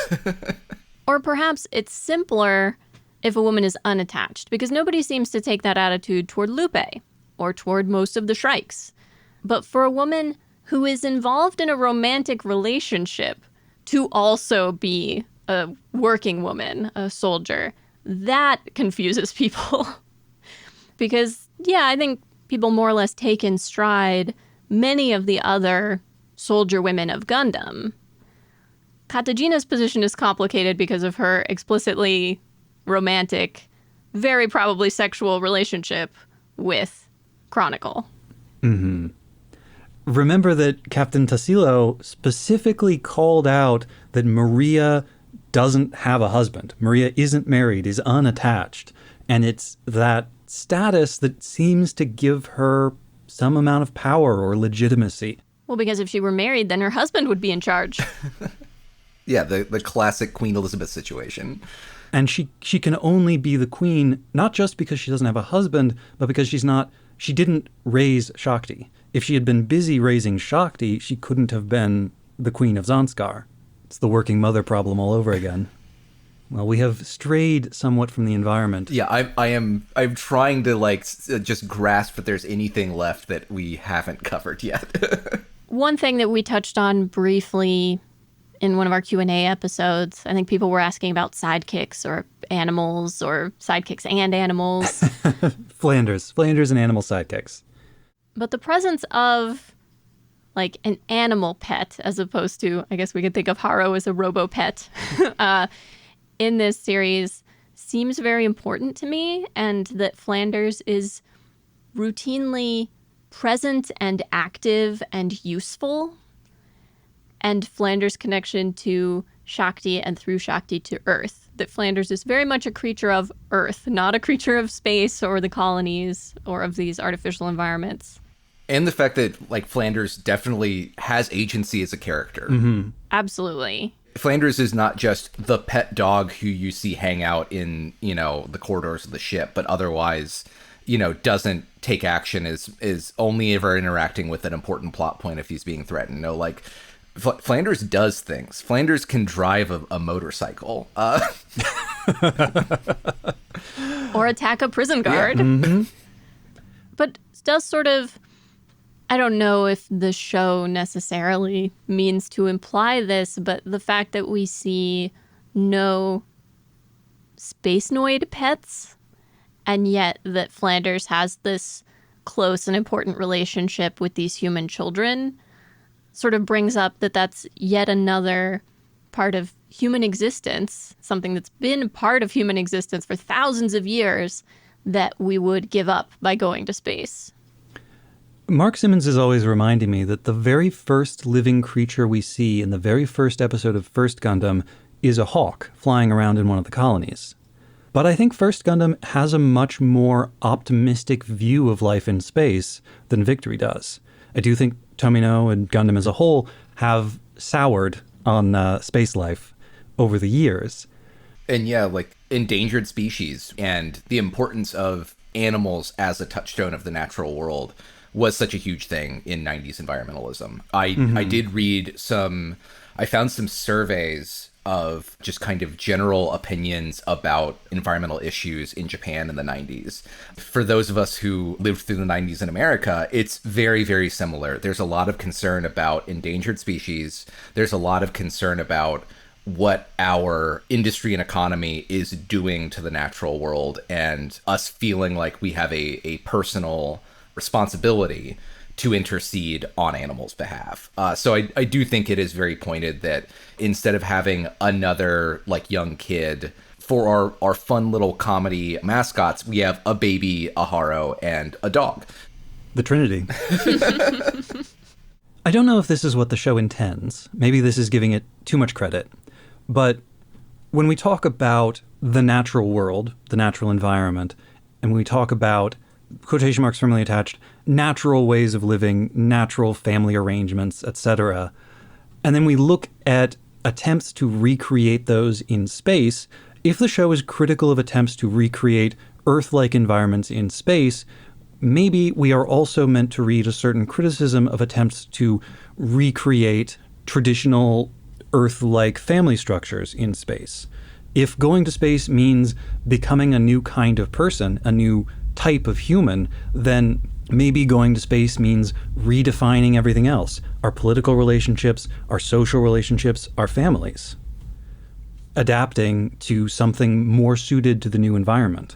Or perhaps it's simpler if a woman is unattached, because nobody seems to take that attitude toward Lupe or toward most of the Shrikes. But for a woman who is involved in a romantic relationship to also be a working woman, a soldier, that confuses people. Because, yeah, I think people more or less take in stride many of the other soldier women of Gundam. Katajina's position is complicated because of her explicitly romantic, very probably sexual relationship with Chronicle. Mm-hmm. Remember that Captain Tassilo specifically called out that Maria doesn't have a husband. Maria isn't married, is unattached. And it's that status that seems to give her some amount of power or legitimacy. Well, because if she were married, then her husband would be in charge. Yeah, the classic Queen Elizabeth situation. And she can only be the queen, not just because she doesn't have a husband, but because she didn't raise Shakti. If she had been busy raising Shakti, she couldn't have been the queen of Zanskar. It's the working mother problem all over again. Well, we have strayed somewhat from the environment. Yeah, I'm trying to just grasp if there's anything left that we haven't covered yet. One thing that we touched on briefly in one of our Q&A episodes, I think people were asking about sidekicks or animals or sidekicks and animals. Flanders and animal sidekicks. But the presence of like an animal pet, as opposed to, I guess we could think of Haro as a robo-pet, in this series seems very important to me, and that Flanders is routinely present and active and useful. And Flanders' connection to Shakti and through Shakti to Earth. That Flanders is very much a creature of Earth, not a creature of space or the colonies or of these artificial environments. And the fact that, like, Flanders definitely has agency as a character. Mm-hmm. Absolutely. Flanders is not just the pet dog who you see hang out in, you know, the corridors of the ship, but otherwise, you know, doesn't take action, is only ever interacting with an important plot point if he's being threatened. No, like, Flanders does things. Flanders can drive a motorcycle. Or attack a prison guard. Yeah. Mm-hmm. But does sort of... I don't know if the show necessarily means to imply this, but the fact that we see no Spacenoid pets, and yet that Flanders has this close and important relationship with these human children, sort of brings up that that's yet another part of human existence, something that's been part of human existence for thousands of years, that we would give up by going to space. Mark Simmons is always reminding me that the very first living creature we see in the very first episode of First Gundam is a hawk flying around in one of the colonies. But I think First Gundam has a much more optimistic view of life in space than Victory does. I do think Tomino and Gundam as a whole have soured on space life over the years. And yeah, like endangered species and the importance of animals as a touchstone of the natural world was such a huge thing in 90s environmentalism. I did read I found some surveys of just kind of general opinions about environmental issues in Japan in the 90s. For those of us who lived through the 90s in America, it's very, very similar. There's a lot of concern about endangered species. There's a lot of concern about what our industry and economy is doing to the natural world, and us feeling like we have a personal responsibility to intercede on animals' behalf. So I do think it is very pointed that instead of having another like young kid for our fun little comedy mascots, we have a baby, a Haro, and a dog. The Trinity. I don't know if this is what the show intends. Maybe this is giving it too much credit. But when we talk about the natural world, the natural environment, and we talk about, quotation marks firmly attached, natural ways of living, natural family arrangements, etc., and then we look at attempts to recreate those in space, if the show is critical of attempts to recreate Earth-like environments in space, maybe we are also meant to read a certain criticism of attempts to recreate traditional Earth-like family structures in space. If going to space means becoming a new kind of person, a new type of human, then maybe going to space means redefining everything else. Our political relationships, our social relationships, our families. Adapting to something more suited to the new environment.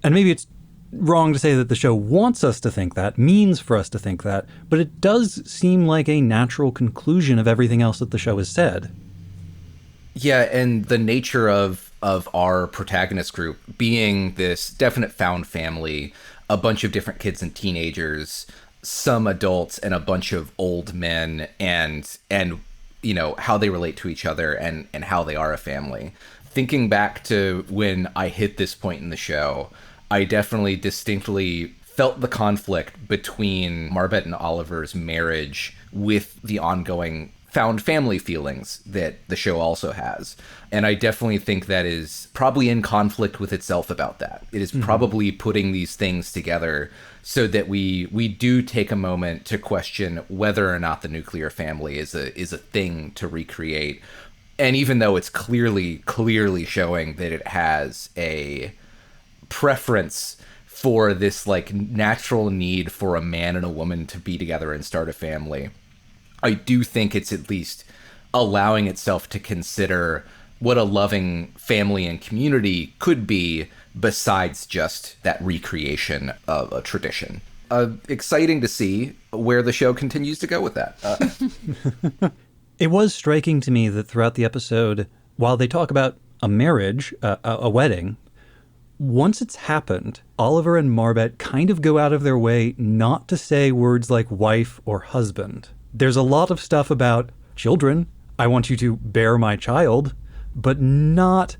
And maybe it's wrong to say that the show wants us to think that, means for us to think that, but it does seem like a natural conclusion of everything else that the show has said. Yeah, and the nature of our protagonist group being this definite found family, a bunch of different kids and teenagers, some adults, and a bunch of old men, and you know, how they relate to each other and how they are a family. Thinking back to when I hit this point in the show, I definitely distinctly felt the conflict between Marbet and Oliver's marriage with the ongoing found family feelings that the show also has. And I definitely think that is probably in conflict with itself about that. It is probably putting these things together so that we do take a moment to question whether or not the nuclear family is a thing to recreate. And even though it's clearly showing that it has a preference for this like natural need for a man and a woman to be together and start a family, I do think it's at least allowing itself to consider what a loving family and community could be besides just that recreation of a tradition. Exciting to see where the show continues to go with that. It was striking to me that throughout the episode, while they talk about a marriage, a wedding, once it's happened, Oliver and Marbet kind of go out of their way not to say words like wife or husband. There's a lot of stuff about children. I want you to bear my child, but not,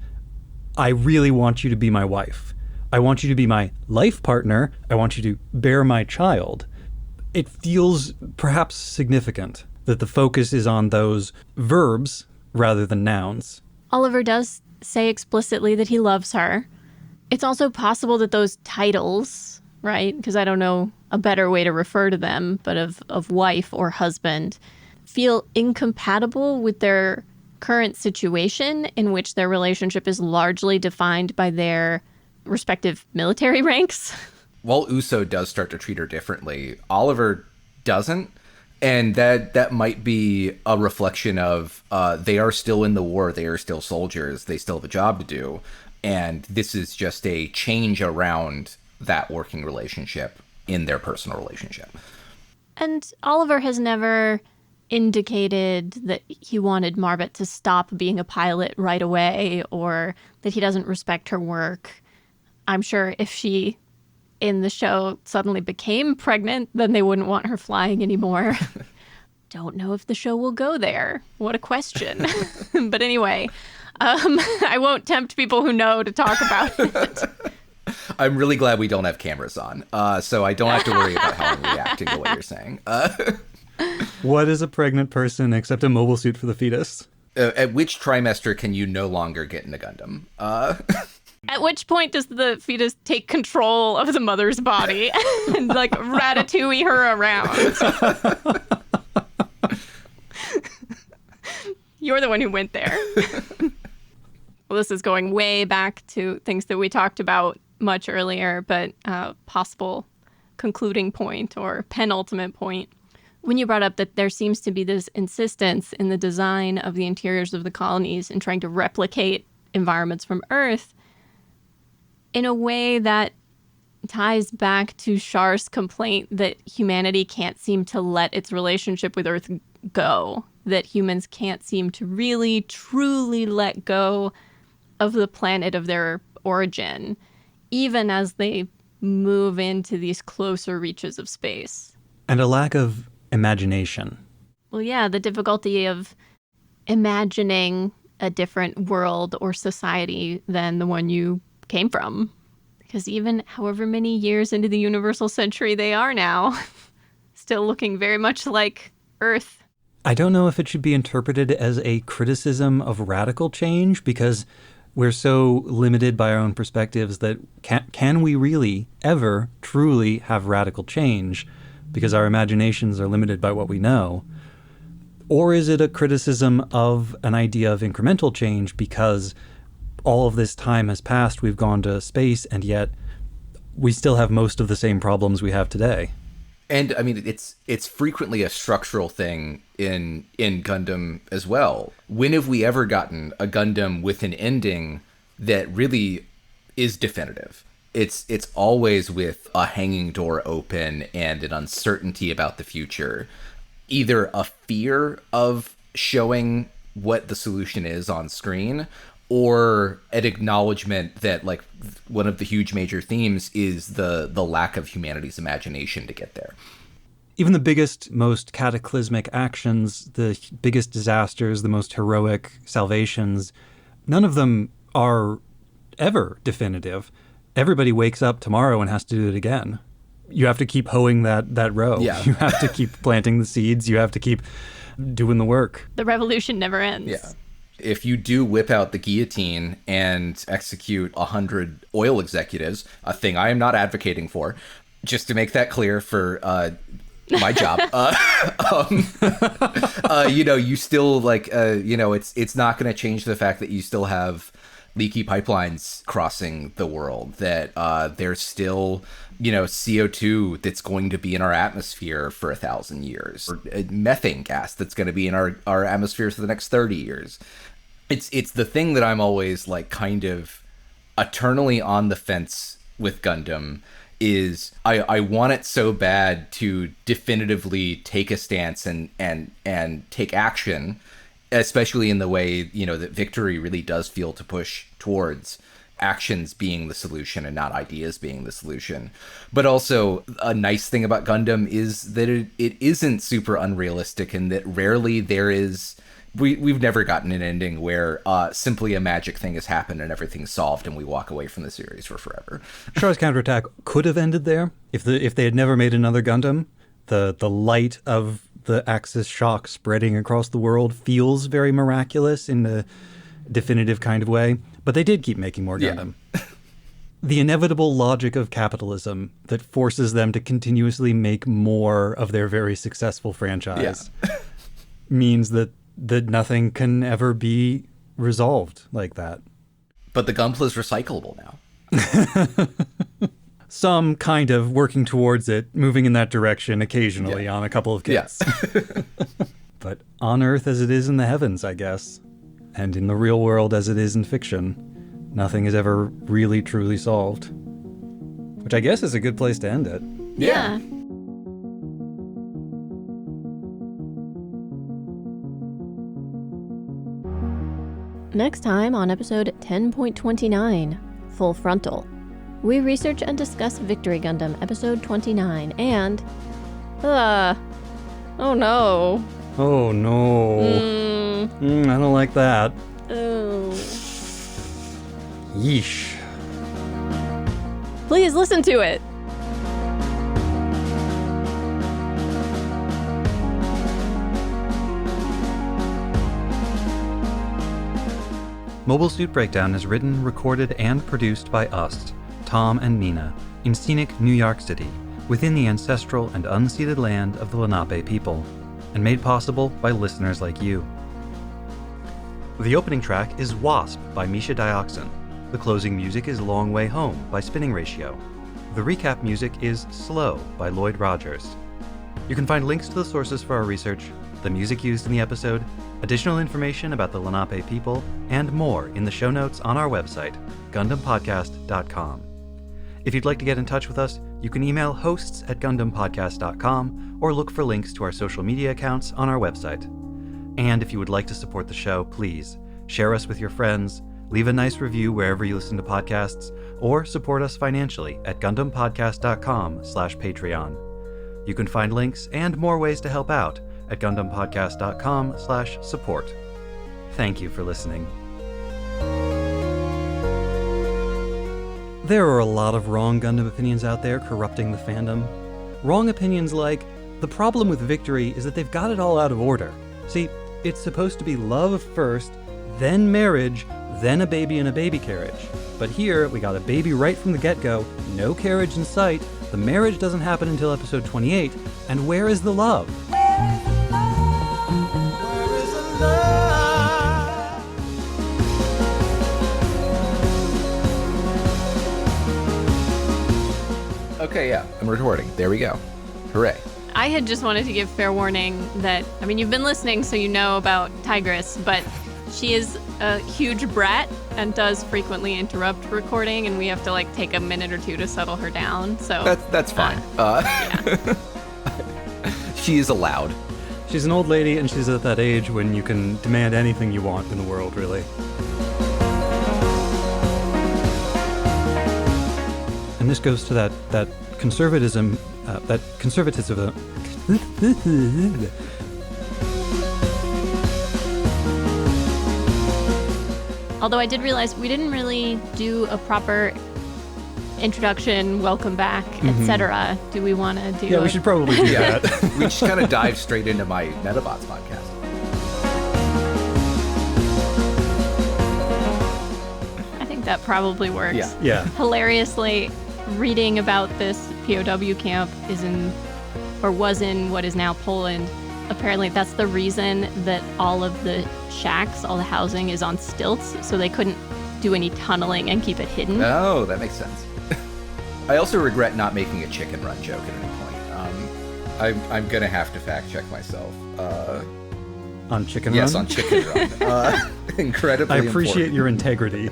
I really want you to be my wife. I want you to be my life partner. I want you to bear my child. it feels perhaps significant that the focus is on those verbs rather than nouns. Oliver does say explicitly that he loves her. It's also possible that those titles, right, because I don't know a better way to refer to them, but of wife or husband, feel incompatible with their current situation in which their relationship is largely defined by their respective military ranks. While Uso does start to treat her differently, Oliver doesn't. And that might be a reflection of they are still in the war. They are still soldiers. They still have a job to do. And this is just a change around that working relationship in their personal relationship. And Oliver has never indicated that he wanted Marbet to stop being a pilot right away or that he doesn't respect her work. I'm sure if she, in the show, suddenly became pregnant, then they wouldn't want her flying anymore. Don't know if the show will go there. What a question. But anyway, I won't tempt people who know to talk about it. I'm really glad we don't have cameras on, so I don't have to worry about how I'm reacting to what you're saying. What is a pregnant person except a mobile suit for the fetus? At which trimester can you no longer get in a Gundam? At which point does the fetus take control of the mother's body and like ratatouille her around? You're the one who went there. Well, this is going way back to things that we talked about much earlier, but possible concluding point or penultimate point. When you brought up that there seems to be this insistence in the design of the interiors of the colonies in trying to replicate environments from Earth in a way that ties back to Char's complaint that humanity can't seem to let its relationship with Earth go, that humans can't seem to really, truly let go of the planet of their origin, even as they move into these closer reaches of space. And a lack of imagination. Well, yeah, the difficulty of imagining a different world or society than the one you came from. Because even however many years into the universal century they are now, still looking very much like Earth. I don't know if it should be interpreted as a criticism of radical change, because we're so limited by our own perspectives that can we really ever truly have radical change? Because our imaginations are limited by what we know. Or is it a criticism of an idea of incremental change because all of this time has passed, we've gone to space, and yet we still have most of the same problems we have today? And I mean, it's frequently a structural thing in Gundam as well. When have we ever gotten a Gundam with an ending that really is definitive? It's always with a hanging door open and an uncertainty about the future. Either a fear of showing what the solution is on screen, or an acknowledgement that, like, one of the huge major themes is the lack of humanity's imagination to get there. Even the biggest, most cataclysmic actions, the biggest disasters, the most heroic salvations, none of them are ever definitive. Everybody wakes up tomorrow and has to do it again. You have to keep hoeing that row. Yeah. You have to keep planting the seeds. You have to keep doing the work. The revolution never ends. Yeah. If you do whip out the guillotine and execute 100 oil executives, a thing I am not advocating for, just to make that clear for my job, you still, like, it's not going to change the fact that you still have leaky pipelines crossing the world, that there's still, CO2 that's going to be in our atmosphere for 1,000 years, or methane gas that's going to be in our atmosphere for the next 30 years. It's the thing that I'm always, like, kind of eternally on the fence with Gundam is I want it so bad to definitively take a stance and take action, especially in the way, that Victory really does feel to push towards actions being the solution and not ideas being the solution. But also, a nice thing about Gundam is that it isn't super unrealistic, and that rarely there is... We've never gotten an ending where simply a magic thing has happened and everything's solved and we walk away from the series for forever. Char's counterattack could have ended there if they had never made another Gundam. the light of the Axis shock spreading across the world feels very miraculous in a definitive kind of way. But they did keep making more Gundam. Yeah. The inevitable logic of capitalism that forces them to continuously make more of their very successful franchise means that nothing can ever be resolved like that. But the Gunpla is recyclable now. Some kind of working towards it, moving in that direction occasionally on a couple of kits. Yes. But on Earth as it is in the heavens, I guess, and in the real world as it is in fiction, nothing is ever really truly solved. Which I guess is a good place to end it. Yeah. Next time on episode 10.29, Full Frontal, we research and discuss Victory Gundam episode 29 and... oh no. Oh no. I don't like that. Oh. Yeesh. Please listen to it. Mobile Suit Breakdown is written, recorded, and produced by us, Tom and Nina, in scenic New York City, within the ancestral and unceded land of the Lenape people, and made possible by listeners like you. The opening track is Wasp by Misha Dioxin. The closing music is Long Way Home by Spinning Ratio. The recap music is Slow by Lloyd Rogers. You can find links to the sources for our research, the music used in the episode, additional information about the Lenape people, and more in the show notes on our website, GundamPodcast.com. If you'd like to get in touch with us, you can email hosts@GundamPodcast.com or look for links to our social media accounts on our website. And if you would like to support the show, please share us with your friends, leave a nice review wherever you listen to podcasts, or support us financially at GundamPodcast.com/Patreon. You can find links and more ways to help out at GundamPodcast.com/support. Thank you for listening. There are a lot of wrong Gundam opinions out there corrupting the fandom. Wrong opinions like, the problem with Victory is that they've got it all out of order. See, it's supposed to be love first, then marriage, then a baby in a baby carriage. But here, we got a baby right from the get-go, no carriage in sight, the marriage doesn't happen until episode 28, and where is the love? Okay, yeah, I'm recording. There we go. Hooray. I had just wanted to give fair warning that, I mean, you've been listening, so you know about Tigress, but she is a huge brat and does frequently interrupt recording, and we have to, like, take a minute or two to settle her down, so... That's fine. Yeah. She is allowed. She's an old lady, and she's at that age when you can demand anything you want in the world, really. And this goes to that conservatism, that conservatism. Although I did realize we didn't really do a proper introduction, welcome back, etc. Do we want to do? Yeah, we should probably do that. We just kind of dive straight into my Metabots podcast. I think that probably works. Yeah. Hilariously, reading about this POW camp was in what is now Poland. Apparently, that's the reason that all of the shacks, all the housing is on stilts, so they couldn't do any tunneling and keep it hidden. Oh, that makes sense. I also regret not making a chicken run joke at any point. I'm gonna have to fact check myself. On Chicken Run? Yes, on Chicken Run. Incredibly I appreciate important. your integrity.